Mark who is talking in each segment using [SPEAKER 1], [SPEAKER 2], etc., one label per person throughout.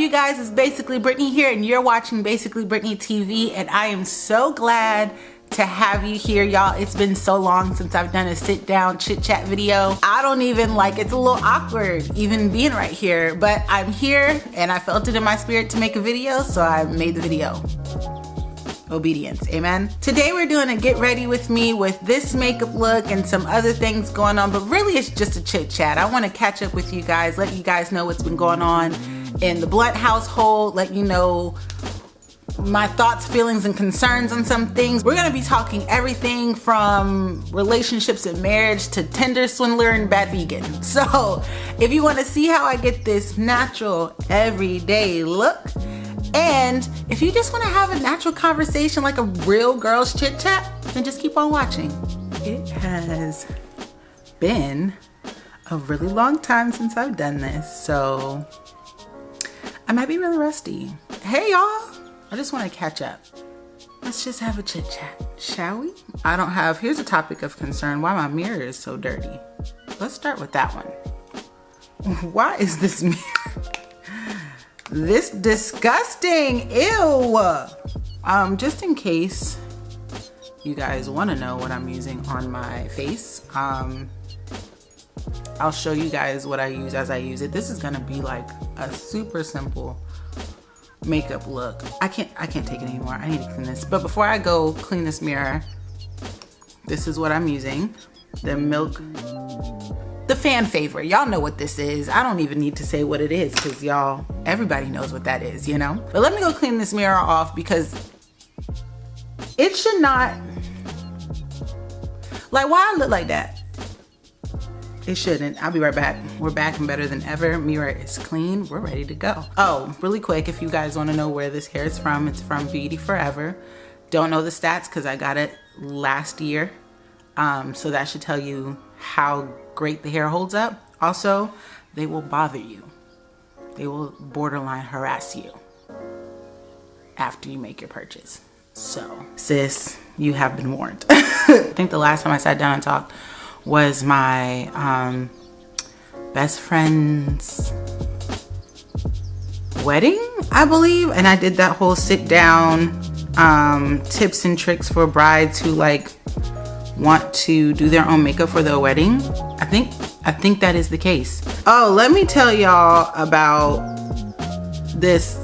[SPEAKER 1] you guys? It's Basically Brittany here, and you're watching Basically Brittany TV, and I am so glad to have you here, y'all. It's been so long since I've done a sit down chit chat video. I don't even it's a little awkward even being right here, but I'm here and I felt it in my spirit to make a video, so I made the video. Obedience, amen. Today we're doing a get ready with me with this makeup look and some other things going on, but really it's just a chit chat. I want to catch up with you guys, let you guys know what's been going on in the Blunt household, let you know my thoughts, feelings, and concerns on some things. We're gonna be talking everything from relationships and marriage to Tinder Swindler and bad vegan. So if you want to see how I get this natural everyday look, and if you just want to have a natural conversation like a real girl's chit chat, then just keep on watching. It has been a really long time since I've done this, so I might be really rusty. Hey y'all, I just want to catch up. Let's just have a chit chat, shall we? Here's a topic of concern, why my mirror is so dirty. Let's start with that one. Why is this mirror this disgusting? Ew. Just in case you guys want to know what I'm using on my face, I'll show you guys what I use as I use it. This is gonna be like a super simple makeup look. I can't take it anymore. I need to clean this. But before I go clean this mirror, this is what I'm using. The fan favorite. Y'all know what this is. I don't even need to say what it is because everybody knows what that is, you know? But let me go clean this mirror off because it should not, why I look like that? It shouldn't. I'll be right back. We're back and better than ever. Mirror is clean. We're ready to go. Oh, really quick, if you guys want to know where this hair is from, it's from Beauty Forever. Don't know the stats because I got it last year. So that should tell you how great the hair holds up. Also, they will bother you. They will borderline harass you after you make your purchase. So, sis, you have been warned. I think the last time I sat down and talked was my best friend's wedding, I believe, and I did that whole sit down tips and tricks for brides who want to do their own makeup for their wedding. I think that is the case. Oh, let me tell y'all about this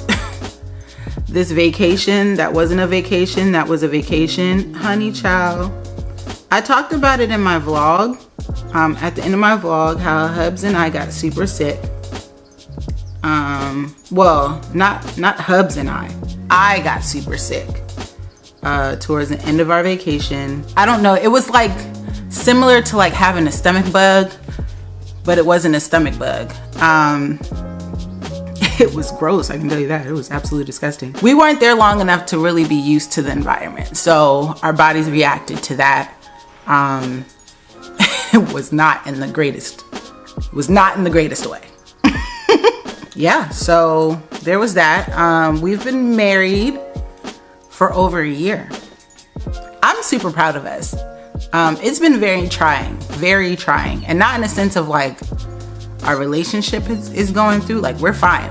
[SPEAKER 1] this vacation that wasn't a vacation, that was a vacation, honey child. I talked about it in my vlog, at the end of my vlog, how Hubs and I got super sick. Well, not Hubs and I got super sick towards the end of our vacation. I don't know, it was similar to having a stomach bug, but it wasn't a stomach bug. It was gross, I can tell you that. It was absolutely disgusting. We weren't there long enough to really be used to the environment, so our bodies reacted to that. It was not in the greatest way. Yeah, so there was that. We've been married for over a year. I'm super proud of us. It's been very trying, and not in a sense of our relationship is going through, we're fine.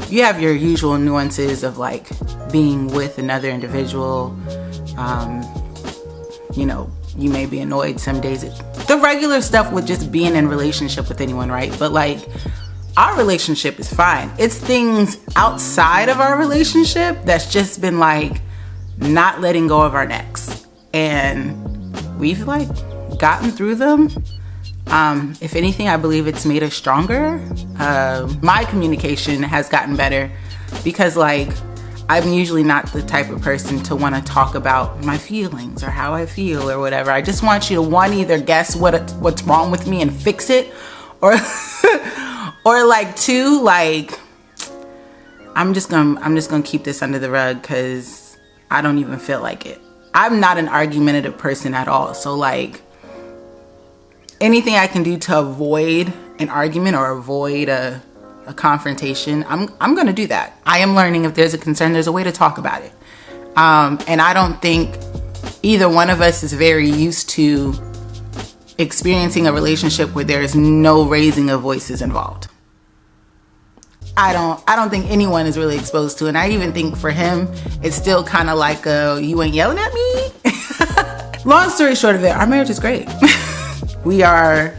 [SPEAKER 1] You have your usual nuances of being with another individual. You may be annoyed some days. The regular stuff with just being in relationship with anyone, right? But our relationship is fine. It's things outside of our relationship that's just been not letting go of our necks. And we've gotten through them. If anything, I believe it's made us stronger. My communication has gotten better because I'm usually not the type of person to want to talk about my feelings or how I feel or whatever. I just want you to either guess what's wrong with me and fix it, or two, I'm just gonna keep this under the rug because I don't even feel like it. I'm not an argumentative person at all. So anything I can do to avoid an argument or avoid a confrontation, I'm gonna do that. I am learning if there's a concern, there's a way to talk about it. And I don't think either one of us is very used to experiencing a relationship where there is no raising of voices involved. I don't think anyone is really exposed to. And I even think for him, it's still kind of like you ain't yelling at me. Long story short of it, our marriage is great. We are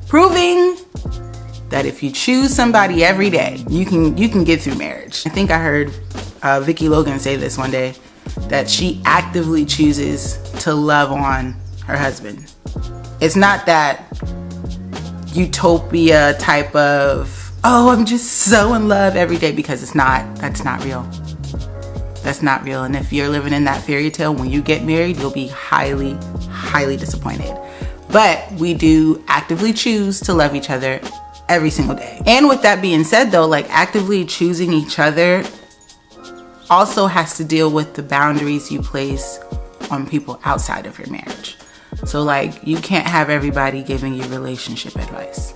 [SPEAKER 1] proving that if you choose somebody every day, you can get through marriage. I think I heard Vicky Logan say this one day, that she actively chooses to love on her husband. It's not that utopia type of, oh, I'm just so in love every day, because it's not. That's not real. That's not real. And if you're living in that fairy tale, when you get married, you'll be highly, highly disappointed. But we do actively choose to love each other every single day. And with that being said though, like actively choosing each other also has to deal with the boundaries you place on people outside of your marriage. So like, you can't have everybody giving you relationship advice.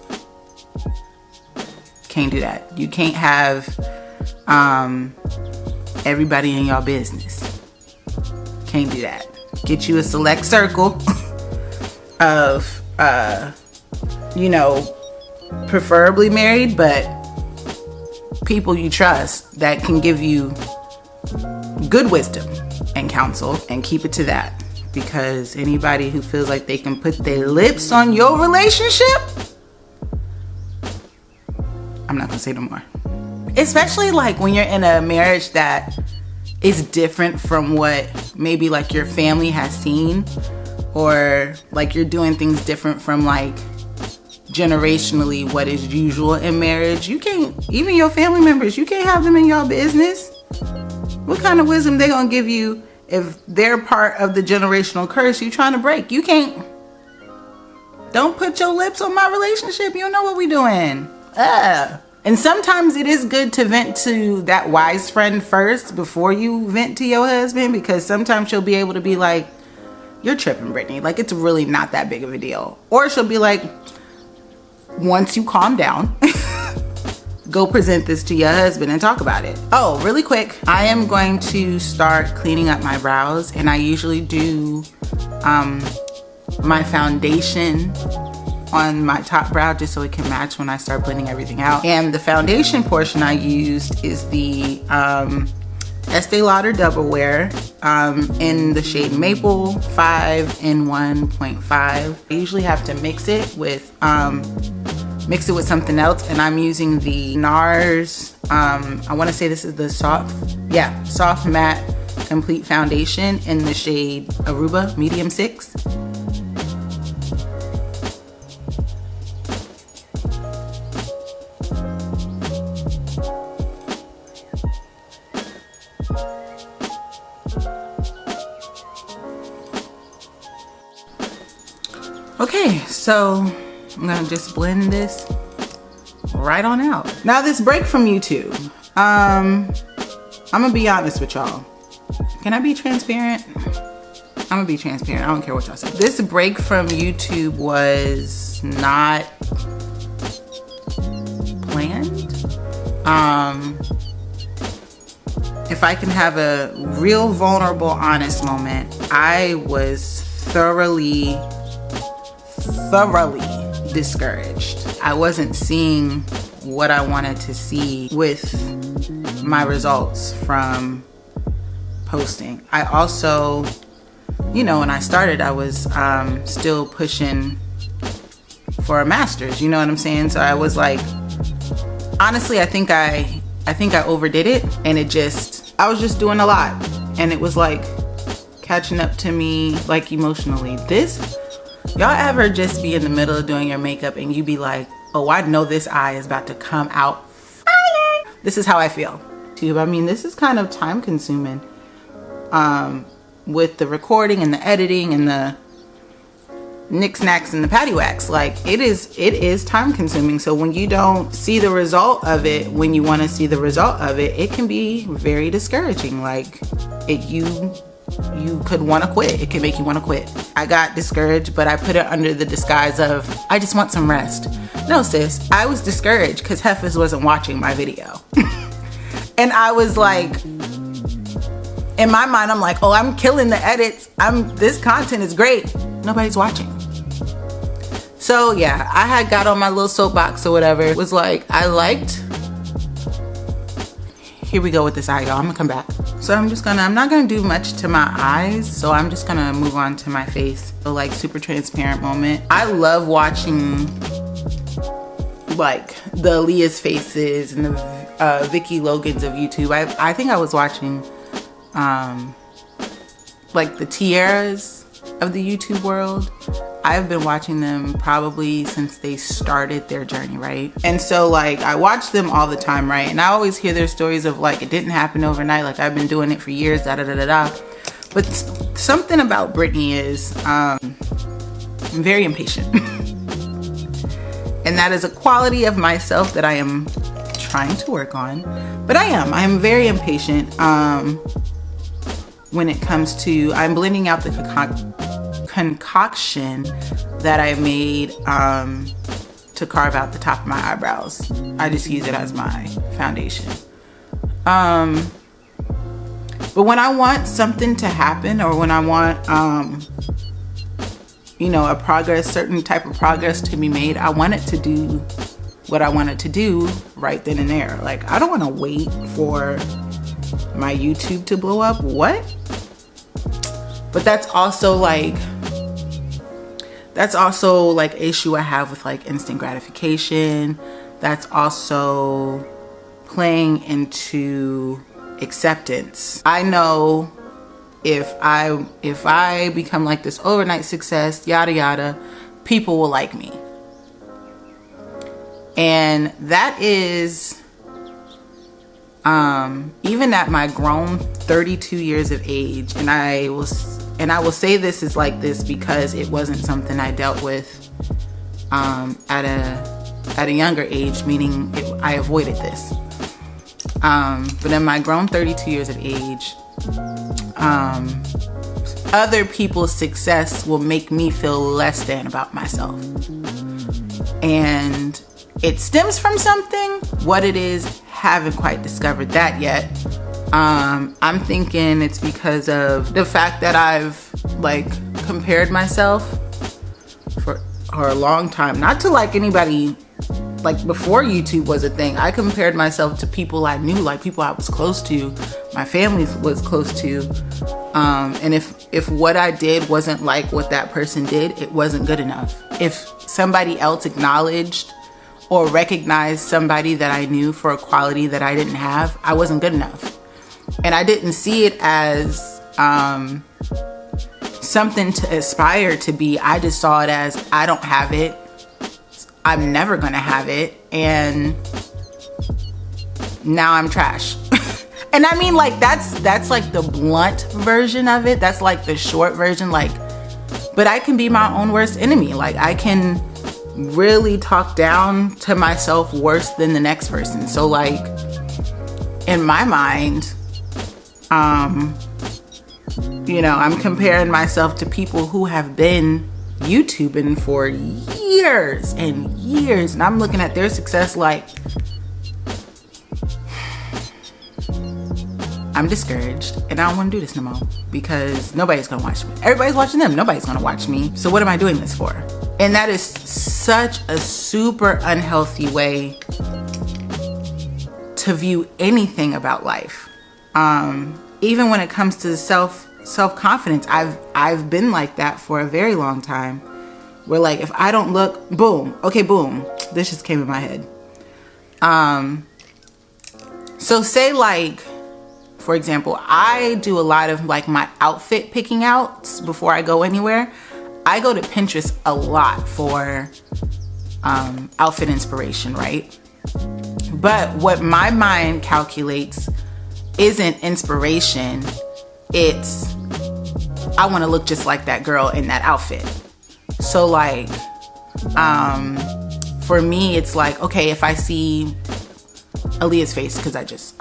[SPEAKER 1] Can't do that. You can't have everybody in your business. Can't do that. Get you a select circle of preferably married, but people you trust that can give you good wisdom and counsel, and keep it to that. Because anybody who feels like they can put their lips on your relationship, I'm not gonna say no more. Especially like when you're in a marriage that is different from what maybe like your family has seen, or like you're doing things different from like generationally what is usual in marriage. You can't, even your family members, you can't have them in your business. What kind of wisdom they gonna give you if they're part of the generational curse you trying to break? You can't. Don't put your lips on my relationship. You don't know what we doing. And sometimes it is good to vent to that wise friend first before you vent to your husband, because sometimes she'll be able to be like, you're tripping, Brittany. Like, it's really not that big of a deal. Or she'll be like, once you calm down, go present this to your husband and talk about it. Oh, really quick, I am going to start cleaning up my brows, and I usually do my foundation on my top brow just so it can match when I start blending everything out. And the foundation portion I used is the Estee Lauder Double Wear in the shade Maple 5 in 1.5. I usually have to mix it with something else, and I'm using the NARS, I want to say this is the soft matte complete foundation in the shade Aruba medium 6. Okay, so I'm gonna just blend this right on out. Now, this break from YouTube, I'm gonna be honest with y'all. Can I be transparent? I'm gonna be transparent. I don't care what y'all say. This break from YouTube was not planned. If I can have a real vulnerable, honest moment, I was thoroughly discouraged. I wasn't seeing what I wanted to see with my results from posting. I also, when I started, I was still pushing for a master's, you know what I'm saying? So I was like, honestly, I think I overdid it, and I was just doing a lot, and it was like catching up to me, like emotionally. Y'all ever just be in the middle of doing your makeup and you be like, oh, I know this eye is about to come out fire. This is how I feel. I mean, this is kind of time consuming with the recording and the editing and the knickknacks and the paddywhacks. Like, it is time consuming. So when you don't see the result of it when you want to see the result of it, it can be very discouraging. Like, you could want to quit. It can make you want to quit. I got discouraged, but I put it under the disguise of, I just want some rest. No, sis, I was discouraged because Heifers wasn't watching my video. And I was like, in my mind, I'm like, oh, I'm killing the edits. This content is great. Nobody's watching. So yeah, I had got on my little soapbox or whatever. It was like, I liked here we go with this eye, y'all. I'm gonna come back. So I'm not gonna do much to my eyes. So I'm just gonna move on to my face. So like super transparent moment. I love watching like the Aaliyah's faces and the Vicky Logans of YouTube. I think I was watching like the Tiaras of the YouTube world. I've been watching them probably since they started their journey, right? And so like I watch them all the time, right? And I always hear their stories of like it didn't happen overnight, like I've been doing it for years, da da da da da. But something about Brittany is I'm very impatient. And that is a quality of myself that I am trying to work on. But I am very impatient when it comes to, I'm blending out the concoction that I made to carve out the top of my eyebrows. I just use it as my foundation. But when I want something to happen, or when I want you know, a certain type of progress to be made, I want it to do what I want it to do right then and there. Like, I don't want to wait for my YouTube to blow up. What? But that's also like issue I have with like instant gratification. That's also playing into acceptance. I know if I become like this overnight success, yada yada, people will like me. And that is even at my grown 32 years of age, and I will say this is like this because it wasn't something I dealt with at a younger age, meaning I avoided this. But in my grown 32 years of age, other people's success will make me feel less than about myself. And it stems from something. What it is, haven't quite discovered that yet. I'm thinking it's because of the fact that I've like compared myself for a long time. Not to like anybody, like before YouTube was a thing. I compared myself to people I knew, like people I was close to, my family was close to. And if what I did wasn't like what that person did, it wasn't good enough. If somebody else acknowledged or recognized somebody that I knew for a quality that I didn't have, I wasn't good enough. And I didn't see it as something to aspire to be. I just saw it as, I don't have it, I'm never gonna have it, and now I'm trash. And I mean, like, that's like the blunt version of it. That's like the short version, like, but I can be my own worst enemy. Like, I can really talk down to myself worse than the next person. So like, in my mind, you know, I'm comparing myself to people who have been YouTubing for years and years, and I'm looking at their success like, I'm discouraged and I don't want to do this no more because nobody's gonna watch me. Everybody's watching them, nobody's gonna watch me. So what am I doing this for? And that is such a super unhealthy way to view anything about life. Even when it comes to self-confidence, I've been like that for a very long time. Where like, if I don't look, boom, okay, boom, this just came in my head. So say like, for example, I do a lot of like my outfit picking outs before I go anywhere. I go to Pinterest a lot for outfit inspiration, right? But what my mind calculates isn't inspiration. It's, I want to look just like that girl in that outfit. So like, for me, it's like, okay, if I see Aaliyah's face, because I just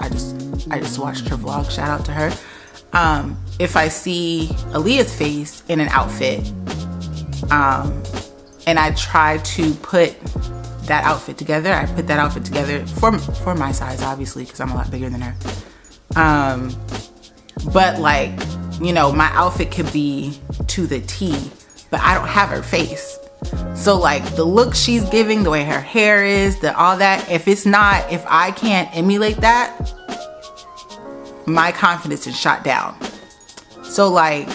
[SPEAKER 1] watched her vlog, shout out to her. If I see Aaliyah's face in an outfit, and I try to put that outfit together, I put that outfit together for my size, obviously, because I'm a lot bigger than her. But like, you know, my outfit could be to the T, but I don't have her face. So like the look she's giving, the way her hair is, all that, if I can't emulate that, my confidence is shot down. So like,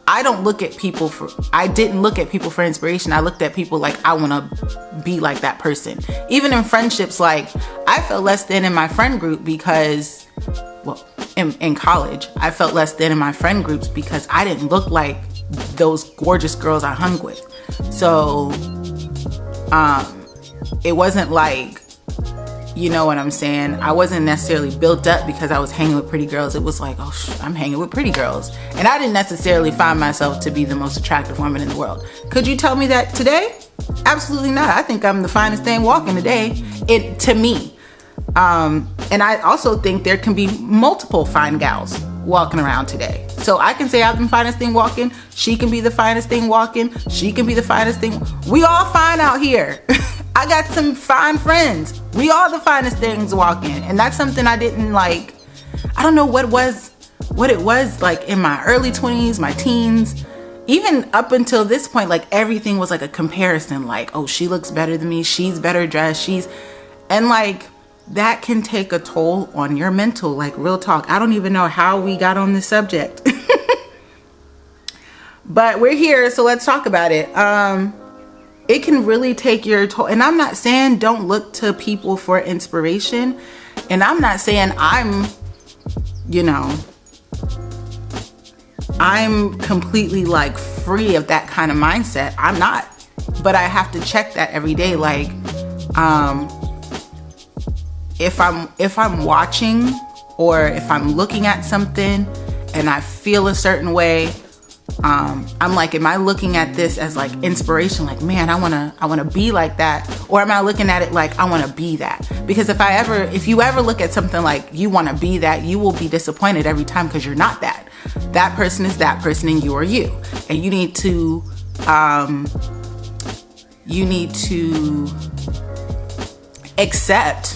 [SPEAKER 1] I didn't look at people for inspiration. I looked at people like, I want to be like that person. Even in friendships, like I felt less than in my friend group because, well, in college, I felt less than in my friend groups because I didn't look like those gorgeous girls I hung with. So, it wasn't like, you know what I'm saying? I wasn't necessarily built up because I was hanging with pretty girls. It was like, oh, I'm hanging with pretty girls. And I didn't necessarily find myself to be the most attractive woman in the world. Could you tell me that today? Absolutely not. I think I'm the finest thing walking today, to me. And I also think there can be multiple fine gals walking around today. So I can say I'm the finest thing walking. She can be the finest thing walking. She can be the finest thing. We all fine out here. I got some fine friends. We all the finest things walking. And that's something I didn't like. I don't know what it was like in my early 20s, my teens, even up until this point, like everything was like a comparison. Like, oh, she looks better than me. She's better dressed. And like, that can take a toll on your mental, like real talk. I don't even know how we got on this subject. But we're here, so let's talk about it. It can really take your toll. And I'm not saying don't look to people for inspiration. And I'm not saying I'm completely like free of that kind of mindset. I'm not. But I have to check that every day. Like, if I'm watching or if I'm looking at something and I feel a certain way, I'm like, am I looking at this as like inspiration? Like, man, I wanna be like that. Or am I looking at it like I wanna be that? Because if you ever look at something like you wanna be that, you will be disappointed every time because you're not that. That person is that person and you are you. And you need to accept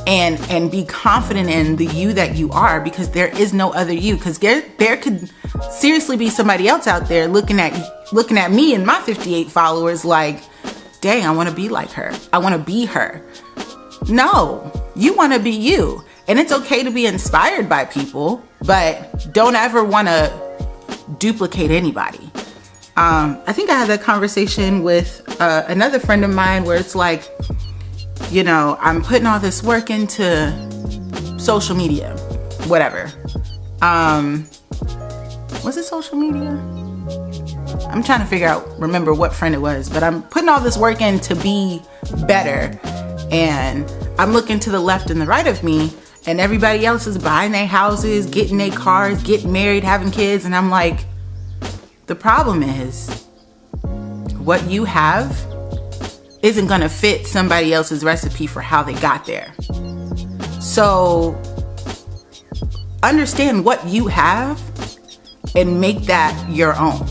[SPEAKER 1] and be confident in the you that you are, because there is no other you. Because there could seriously be somebody else out there looking at me and my 58 followers like, dang, I want to be like her. I want to be her. No, you want to be you. And it's okay to be inspired by people, but don't ever want to duplicate anybody. I think I had that conversation with another friend of mine where it's like, I'm putting all this work into social media, whatever. Was it social media? I'm trying to remember what friend it was, but I'm putting all this work in to be better. And I'm looking to the left and the right of me, and everybody else is buying their houses, getting their cars, getting married, having kids. And I'm like, the problem is what you have isn't going to fit somebody else's recipe for how they got there. So understand what you have and make that your own.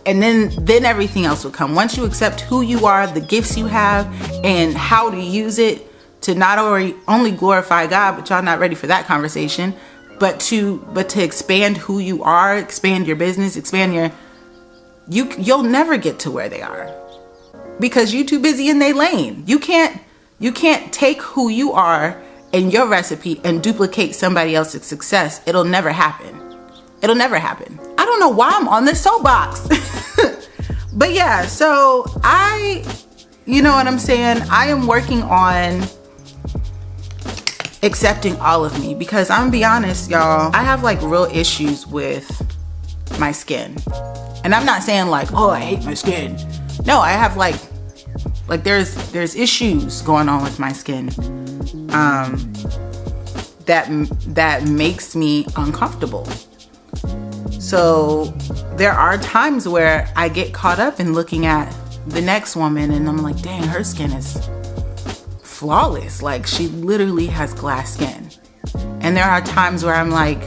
[SPEAKER 1] And then everything else will come. Once you accept who you are, the gifts you have, and how to use it to not only glorify God, but y'all not ready for that conversation, but to expand who you are, expand your business, you'll never get to where they are. Because you're too busy in their lane. You can't take who you are and your recipe and duplicate somebody else's success. It'll never happen. It'll never happen. I don't know why I'm on this soapbox. But yeah, so you know what I'm saying? I am working on accepting all of me, because I'm gonna be honest, y'all, I have like real issues with my skin. And I'm not saying like, oh, I hate my skin. No, I have like there's issues going on with my skin that makes me uncomfortable. So there are times where I get caught up in looking at the next woman and I'm like, dang, her skin is flawless. Like, she literally has glass skin. And there are times where I'm like,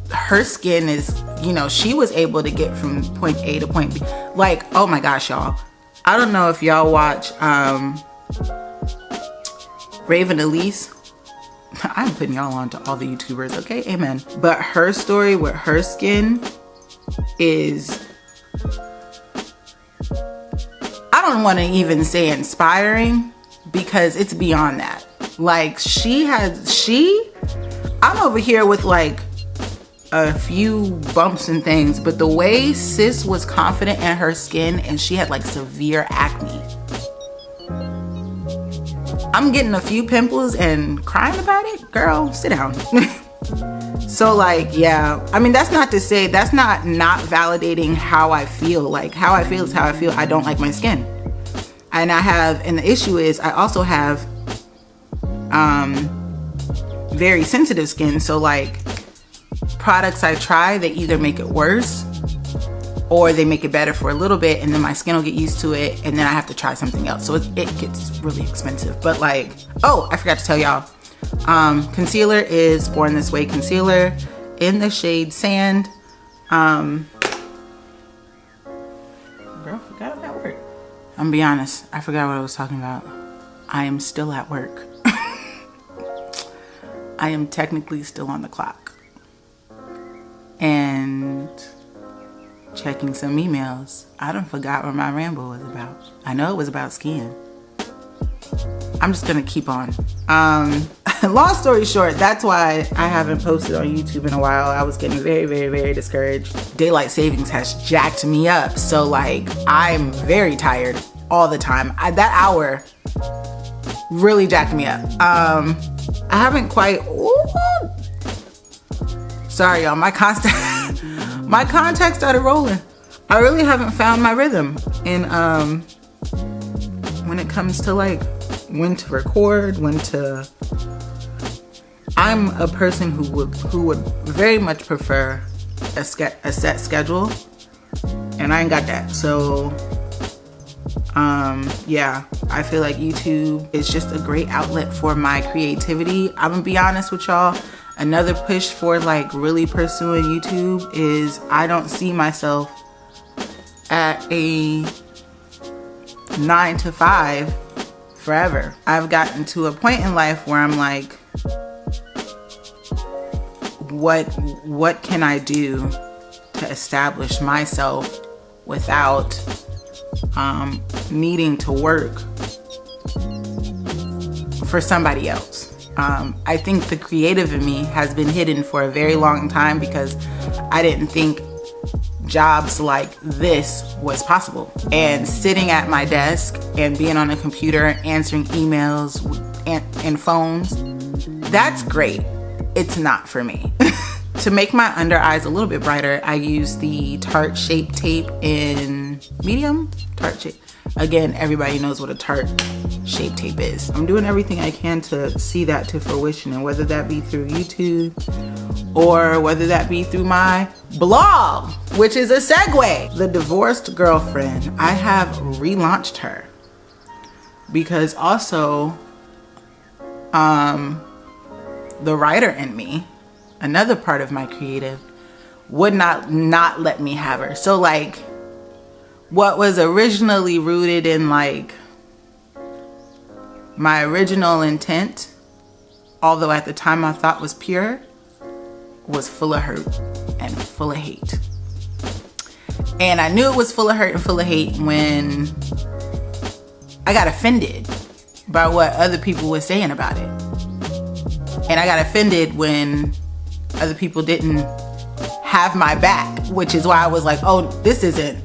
[SPEAKER 1] her skin is, she was able to get from point A to point B. Like, oh my gosh, y'all. I don't know if y'all watch Raven Elise. I'm putting y'all on to all the YouTubers, okay? Amen. But her story with her skin is, I don't want to even say inspiring, because it's beyond that. Like, she I'm over here with like a few bumps and things, but the way sis was confident in her skin, and she had like severe acne. I'm getting a few pimples and crying about it. Girl, sit down. So like, yeah, I mean, that's not to say, that's not validating how I feel. Like, how I feel is how I feel. I don't like my skin. And the issue is I also have very sensitive skin. So like, products I try, they either make it worse or they make it better for a little bit, and then my skin will get used to it, and then I have to try something else. So it gets really expensive. But like, oh, I forgot to tell y'all, concealer is Born This Way concealer in the shade Sand. Girl, forgot I'm at work. I'm gonna be honest, I forgot what I was talking about. I am still at work. I am technically still on the clock and checking some emails. I done forgot what my ramble was about. I know it was about skin. I'm just gonna keep on. Long story short, that's why I haven't posted on YouTube in a while. I was getting very, very, very discouraged. Daylight savings has jacked me up. So like, I'm very tired all the time. That hour really jacked me up. I haven't quite, sorry y'all, my contact started rolling. I really haven't found my rhythm in when it comes to like when to record, I'm a person who would very much prefer a set schedule, and I ain't got that. So yeah, I feel like YouTube is just a great outlet for my creativity. I'm gonna be honest with y'all. Another push for like really pursuing YouTube is I don't see myself at a 9 to 5 forever. I've gotten to a point in life where I'm like, what can I do to establish myself without needing to work for somebody else? I think the creative in me has been hidden for a very long time because I didn't think jobs like this was possible. And sitting at my desk and being on a computer, answering emails and phones, that's great. It's not for me. To make my under eyes a little bit brighter, I use the Tarte Shape Tape in medium. Tarte Shape. Again, everybody knows what a Tarte Shape Tape is. I'm doing everything I can to see that to fruition, and whether that be through YouTube or whether that be through my blog, which is a segue. The Divorced Girlfriend, I have relaunched her because also the writer in me, another part of my creative, would not let me have her. So like, what was originally rooted in like my original intent, although at the time I thought was pure, was full of hurt and full of hate. And I knew it was full of hurt and full of hate when I got offended by what other people were saying about it. And I got offended when other people didn't have my back, which is why I was like, oh, this isn't,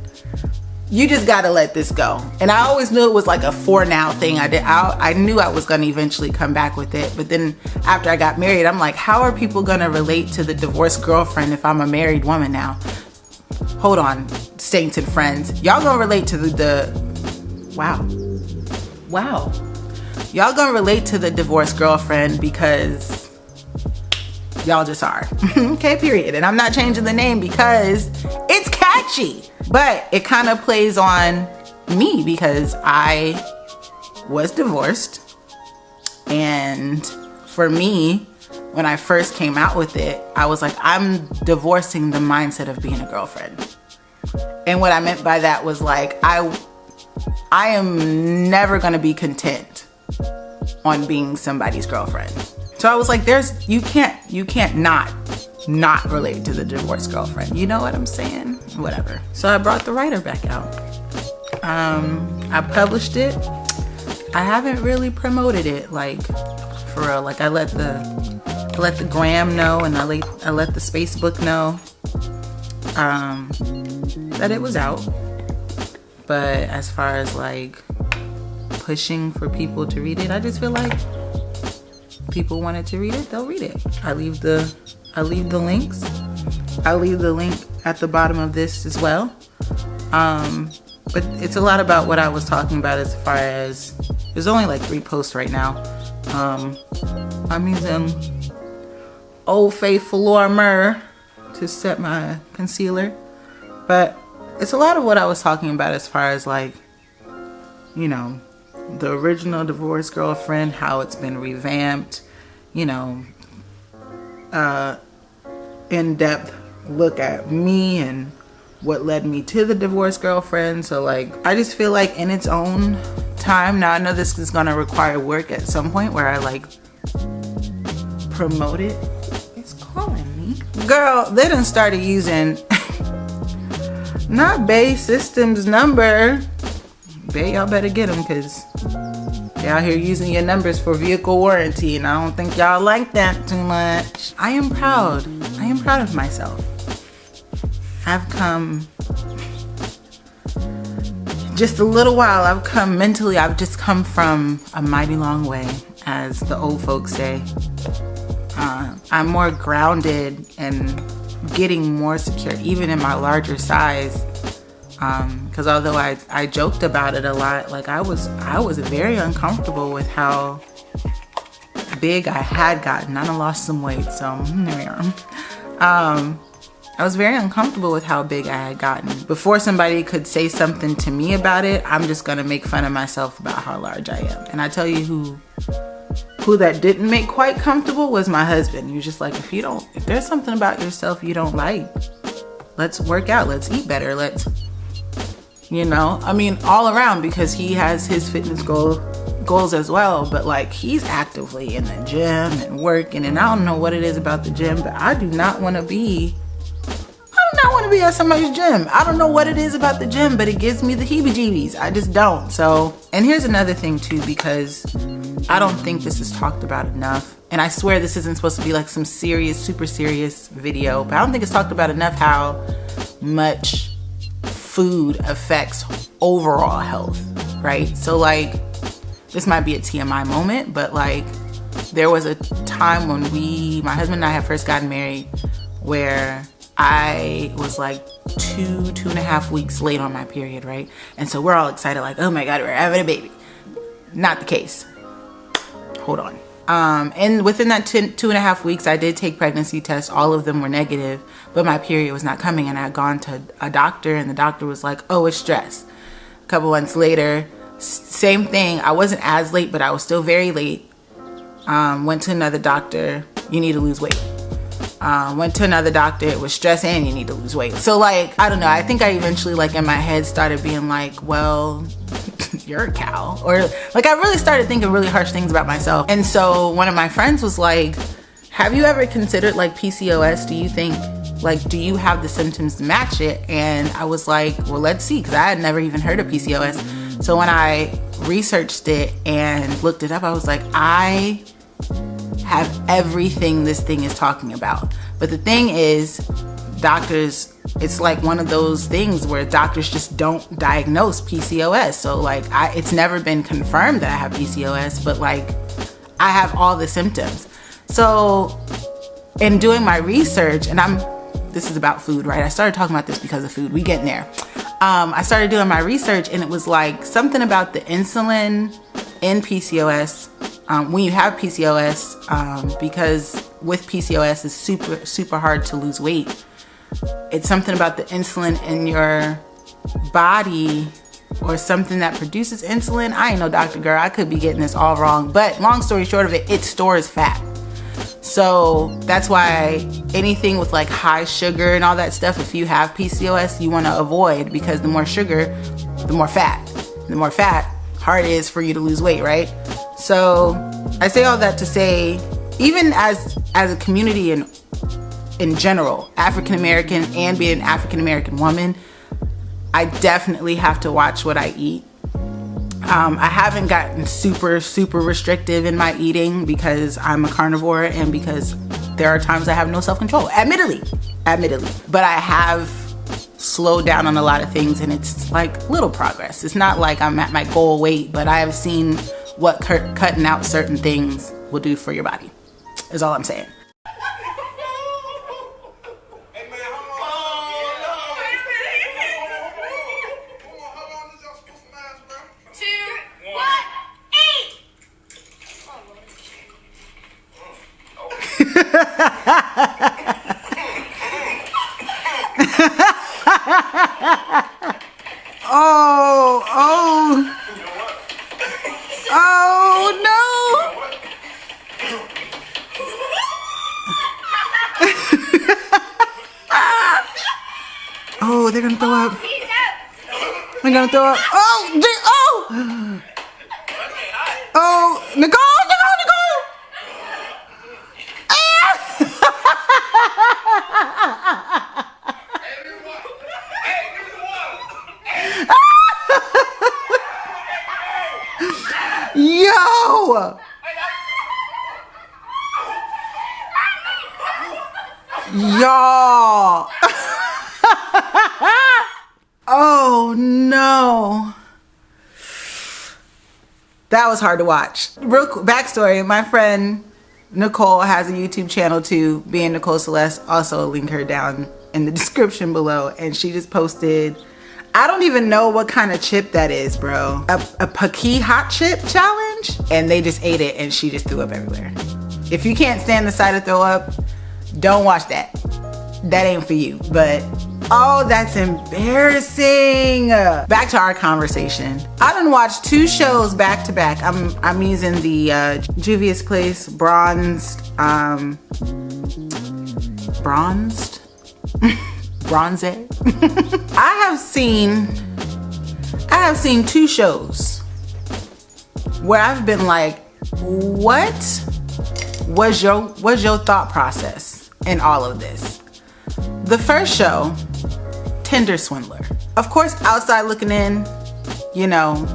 [SPEAKER 1] you just gotta let this go. And I always knew it was like a for now thing. I knew I was gonna eventually come back with it. But then after I got married, I'm like, how are people gonna relate to the divorced girlfriend if I'm a married woman now? Hold on, saints and friends. Y'all gonna relate to wow. Y'all gonna relate to the divorced girlfriend because y'all just are. Okay, period. And I'm not changing the name because it's catchy. But it kind of plays on me because I was divorced. And for me, when I first came out with it, I was like, I'm divorcing the mindset of being a girlfriend. And what I meant by that was like, I am never gonna be content on being somebody's girlfriend. So I was like, you can't not relate to the divorced girlfriend. You know what I'm saying? Whatever. So I brought the writer back out. I published it. I haven't really promoted it like for real. Like I let the let the gram know, and I let the Facebook know that it was out. But as far as like pushing for people to read it, I just feel like people wanted to read it, they'll read it. I leave the links. I'll leave the link at the bottom of this as well. But it's a lot about what I was talking about as far as, there's only like 3 posts right now. I'm using Old Faithful Laura Myrrh to set my concealer. But it's a lot of what I was talking about as far as like, you know, the original Divorced Girlfriend, how it's been revamped, you know, in-depth look at me and what led me to the Divorced Girlfriend. So like, I just feel like in its own time, now I know this is gonna require work at some point where I like promote it. It's calling me. Girl, they done started using not Bay Systems number. Bay, y'all better get them, because they out here using your numbers for vehicle warranty, and I don't think y'all like that too much. I am proud of myself. I've come just a little while. I've come mentally, I've just come from a mighty long way, as the old folks say. I'm more grounded and getting more secure, even in my larger size. Because although I joked about it a lot, like I was very uncomfortable with how big I had gotten. I done lost some weight, so here we are. I was very uncomfortable with how big I had gotten. Before somebody could say something to me about it, I'm just gonna make fun of myself about how large I am. And I tell you who that didn't make quite comfortable was my husband. He was just like, if there's something about yourself you don't like, let's work out, let's eat better, let's, you know, I mean, all around, because he has his fitness goals as well, but like he's actively in the gym and working, and I don't know what it is about the gym, but I do not want to be at somebody's gym. I don't know what it is about the gym, but it gives me the heebie-jeebies. I just don't. So, and here's another thing too, because I don't think this is talked about enough, and I swear this isn't supposed to be like some serious, super serious video, but I don't think it's talked about enough how much food affects overall health, right? So like, this might be a TMI moment, but like, there was a time when my husband and I had first gotten married, where I was like 2.5 weeks late on my period, right? And so we're all excited, like, oh my God, we're having a baby. Not the case. Hold on. And within that 2.5 weeks, I did take pregnancy tests. All of them were negative, but my period was not coming. And I had gone to a doctor, and the doctor was like, oh, it's stress. A couple months later, same thing. I wasn't as late, but I was still very late. Went to another doctor. You need to lose weight. Went to another doctor. It was stress and you need to lose weight. So like, I don't know. I think I eventually, like, in my head started being like, well, you're a cow. Or like, I really started thinking really harsh things about myself. And so one of my friends was like, have you ever considered like PCOS? Do you think, like, do you have the symptoms to match it? And I was like, well, let's see, because I had never even heard of PCOS. So when I researched it and looked it up, I was like, I have everything this thing is talking about. But the thing is, doctors, it's like one of those things where doctors just don't diagnose PCOS. So like, it's never been confirmed that I have PCOS, but like, I have all the symptoms. So in doing my research, and this is about food, right? I started talking about this because of food. We getting there. I started doing my research, and it was like something about the insulin in PCOS. When you have PCOS, because with PCOS it's super hard to lose weight. It's something about the insulin in your body, or something that produces insulin. I ain't no doctor, girl. I could be getting this all wrong, but long story short of it stores fat. So that's why anything with like high sugar and all that stuff, if you have PCOS, you want to avoid, because the more sugar, the more fat. The more fat, harder it is for you to lose weight, right? So I say all that to say, even as a community in general, African American, and being an African American woman, I definitely have to watch what I eat. I haven't gotten super restrictive in my eating because I'm a carnivore and because there are times I have no self-control, admittedly. But I have slowed down on a lot of things, and it's like little progress. It's not like I'm at my goal weight, but I have seen what cutting out certain things will do for your body, is all I'm saying. Oh no. Oh, they're gonna throw up. They're gonna throw up. Oh, oh, Nicole. Yo! Y'all! Oh no. That was hard to watch. Real quick backstory, my friend Nicole has a YouTube channel too, being Nicole Celeste. Also, I'll link her down in the description below. And she just posted, I don't even know what kind of chip that is, bro. A Paki hot chip challenge. And they just ate it and she just threw up everywhere. If you can't stand the sight of throw up, don't watch that. That ain't for you. But oh, that's embarrassing. Back to our conversation. I done watched 2 shows back to back. I'm using the Juvia's Place bronzed bronze. I have seen 2 shows where I've been like, what was your thought process in all of this? The first show, Tinder Swindler. Of course, outside looking in, you know,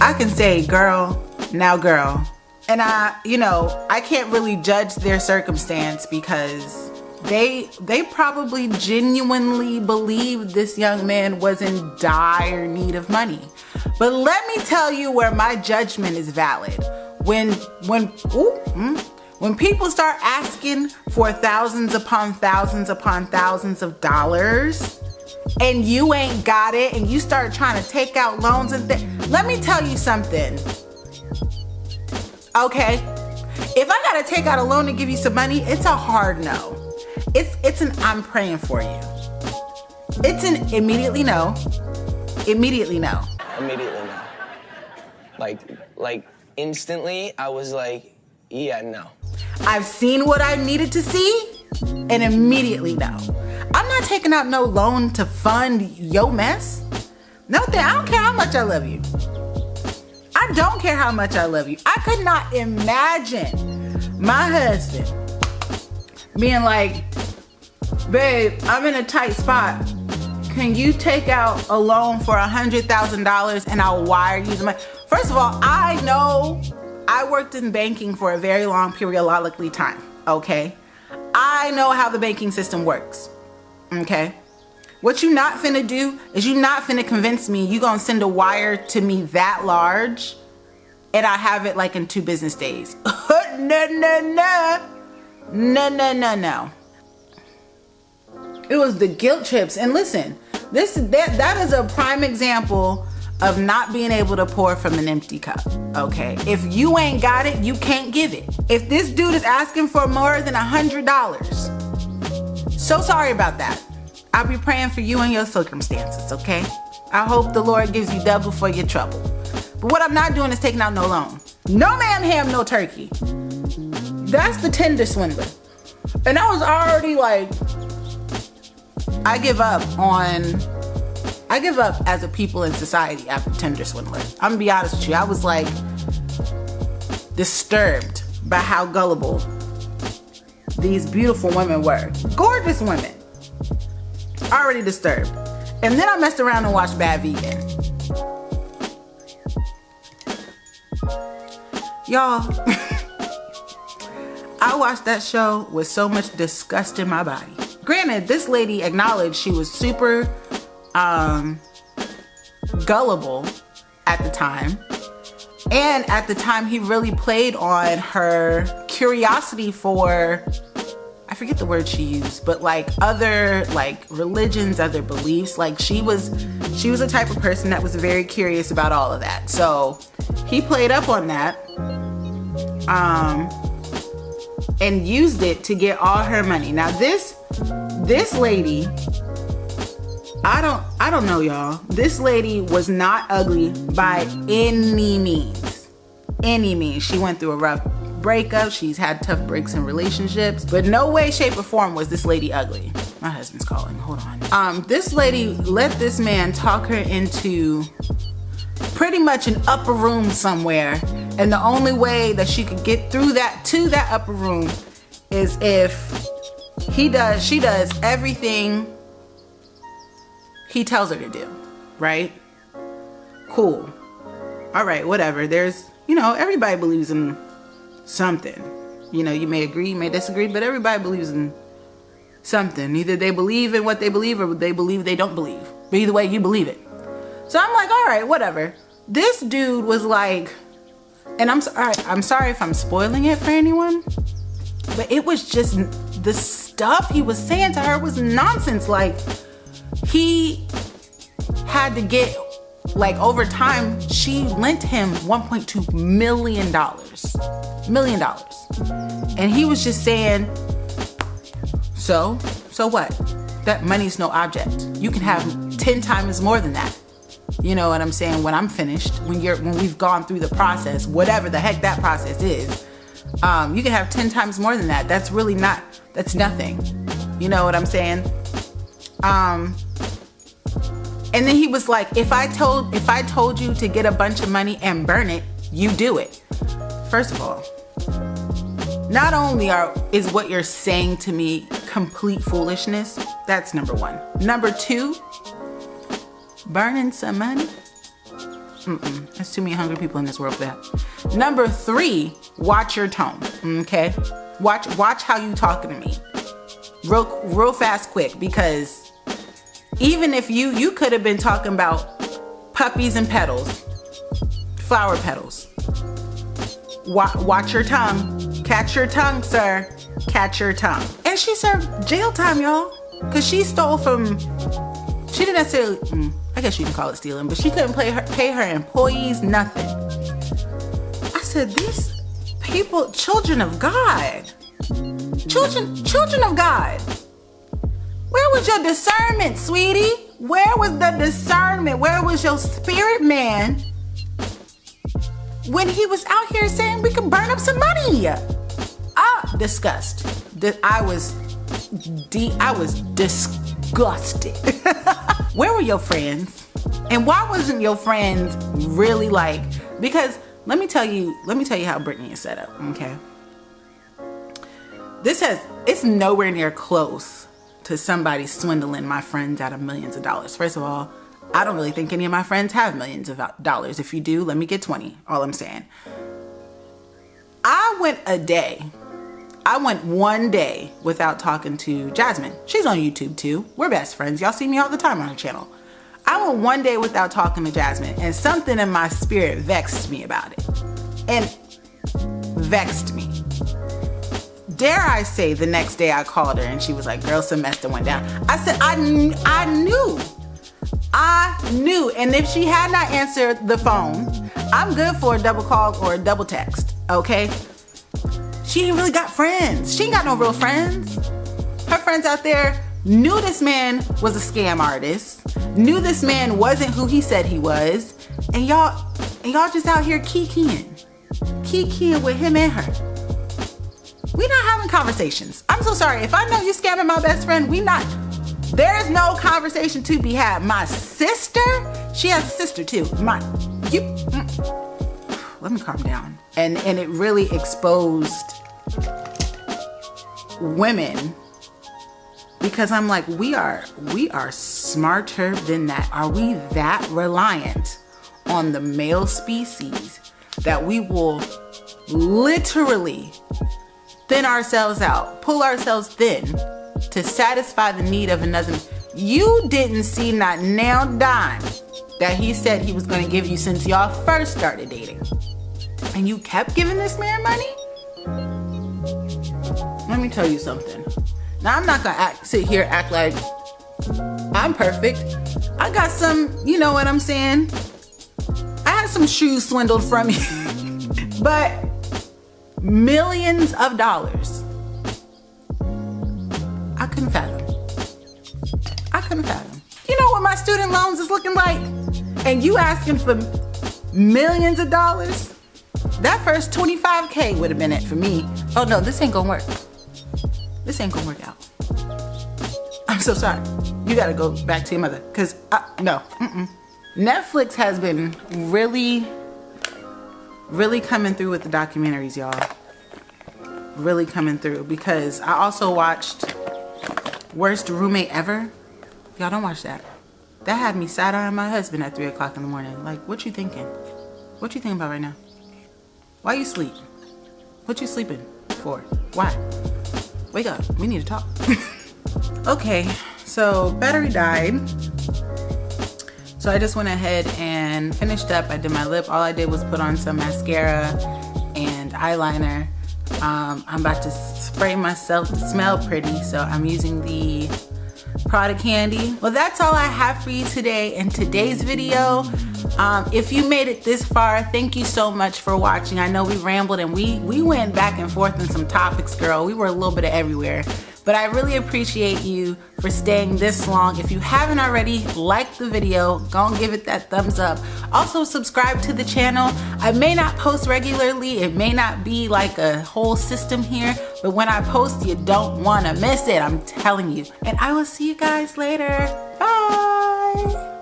[SPEAKER 1] I can say girl, now girl. And I can't really judge their circumstance because they probably genuinely believed this young man was in dire need of money. But let me tell you where my judgment is valid. When people start asking for thousands upon thousands of dollars and you ain't got it and you start trying to take out loans and let me tell you something. Okay, if I gotta take out a loan to give you some money, it's a hard no. It's an I'm praying for you. It's an immediately no. Immediately no.
[SPEAKER 2] Immediately no. Like instantly, I was like, yeah, no.
[SPEAKER 1] I've seen what I needed to see, and immediately no. I'm not taking out no loan to fund your mess. No thing. I don't care how much I love you. I don't care how much I love you. I could not imagine my husband being like, babe, I'm in a tight spot. Can you take out a loan for $100,000 and I'll wire you the money? First of all, I know I worked in banking for a very long periodically time, okay? I know how the banking system works, okay? What you not finna do is you not finna convince me you gonna send a wire to me that large and I have it like in 2 business days. No. It was the guilt trips. And listen, that is a prime example of not being able to pour from an empty cup, okay? If you ain't got it, you can't give it. If this dude is asking for more than $100, so sorry about that. I'll be praying for you and your circumstances, okay? I hope the Lord gives you double for your trouble. But what I'm not doing is taking out no loan. No man, ham, no turkey. That's the Tinder Swindler. And I was already like, I give up as a people in society after Tinder Swindler. I'm gonna be honest with you. I was like disturbed by how gullible these beautiful women were. Gorgeous women. Already disturbed. And then I messed around and watched Bad Vegan. Y'all, I watched that show with so much disgust in my body. Granted, this lady acknowledged she was super gullible at the time. And at the time, he really played on her curiosity for, I forget the word she used, but like other like religions, other beliefs. Like she was the type of person that was very curious about all of that. So he played up on that and used it to get all her money. Now this lady, I don't know, y'all. This lady was not ugly by any means. Any means. She went through a rough breakup. She's had tough breaks in relationships, but no way, shape, or form was this lady ugly. My husband's calling. Hold on. This lady let this man talk her into pretty much an upper room somewhere, and the only way that she could get through that to that upper room is if she does everything he tells her to do, right? Cool. All right, whatever. There's, everybody believes in something. You may agree, you may disagree, but everybody believes in something. Either they believe in what they believe or they believe they don't believe. But either way, you believe it. So I'm like, all right, whatever. This dude was like, and I'm sorry if I'm spoiling it for anyone, but it was just the stuff he was saying to her was nonsense. Like, he had to get, like, over time, she lent him $1.2 million. And he was just saying, so what? That money's no object. You can have 10 times more than that. You know what I'm saying? When I'm finished, when we've gone through the process, whatever the heck that process is, you can have 10 times more than that. That's really that's nothing. You know what I'm saying? And then he was like, if I told you to get a bunch of money and burn it, you do it. First of all, not only is what you're saying to me complete foolishness, that's number one. Number two, burning some money? There's too many hungry people in this world for that. Number three, watch your tone, okay? Watch how you talking to me. Real fast, quick, because even if you could have been talking about puppies and petals, flower petals. Watch your tongue. Catch your tongue, sir. Catch your tongue. And she served jail time, y'all, because she stole from, she didn't necessarily, I guess you can call it stealing, but she couldn't pay her employees nothing. I said, these people, children of God. Children of God. Where was your discernment, sweetie? Where was the discernment? Where was your spirit man when he was out here saying we could burn up some money? Disgust. I was disgusted. Where were your friends? And why wasn't your friends really like, because let me tell you how Brittany is set up, okay? It's nowhere near close to somebody swindling my friends out of millions of dollars. First of all, I don't really think any of my friends have millions of dollars. If you do, let me get 20. All I'm saying. I went one day without talking to Jasmine. She's on YouTube too. We're best friends. Y'all see me all the time on her channel. I went one day without talking to Jasmine, and something in my spirit vexed me about it. And vexed me. Dare I say, the next day I called her and she was like, girl, semester went down. I said, I knew. And if she had not answered the phone, I'm good for a double call or a double text, okay? She ain't really got friends. She ain't got no real friends. Her friends out there knew this man was a scam artist, knew this man wasn't who he said he was, and y'all just out here kikiing with him and her. We not having conversations. I'm so sorry. If I know you scamming my best friend, there's no conversation to be had. My sister, she has a sister too. Let me calm down. And it really exposed women, because I'm like, we are smarter than that. Are we that reliant on the male species that we will literally thin ourselves out, pull ourselves thin to satisfy the need of another. You didn't see not now dime that he said he was going to give you since y'all first started dating. And you kept giving this man money? Let me tell you something. Now, I'm not going to sit here act like I'm perfect. I got some, you know what I'm saying? I had some shoes swindled from you. But millions of dollars, I couldn't fathom. I couldn't fathom. You know what my student loans is looking like? And you asking for millions of dollars? That first 25K would have been it for me. Oh no, this ain't gonna work. This ain't gonna work out. I'm so sorry. You gotta go back to your mother. Cause no, Netflix has been really coming through with the documentaries, y'all. Really coming through, because I also watched Worst Roommate Ever. Y'all don't watch that. That had me side-eyeing my husband at 3 o'clock in the morning. Like, what you thinking? What you thinking about right now? Why you sleep? What you sleeping for? Why? Wake up, we need to talk. Okay, so battery died. So I just went ahead and finished up. I did my lip. All I did was put on some mascara and eyeliner. I'm about to spray myself to smell pretty, so I'm using the Prada candy. Well, that's all I have for you today in today's video. If you made it this far, thank you so much for watching. I know we rambled and we went back and forth in some topics, girl. We were a little bit of everywhere. But I really appreciate you for staying this long. If you haven't already, like the video, go and give it that thumbs up. Also, subscribe to the channel. I may not post regularly. It may not be like a whole system here, but when I post, you don't want to miss it. I'm telling you. And I will see you guys later. Bye.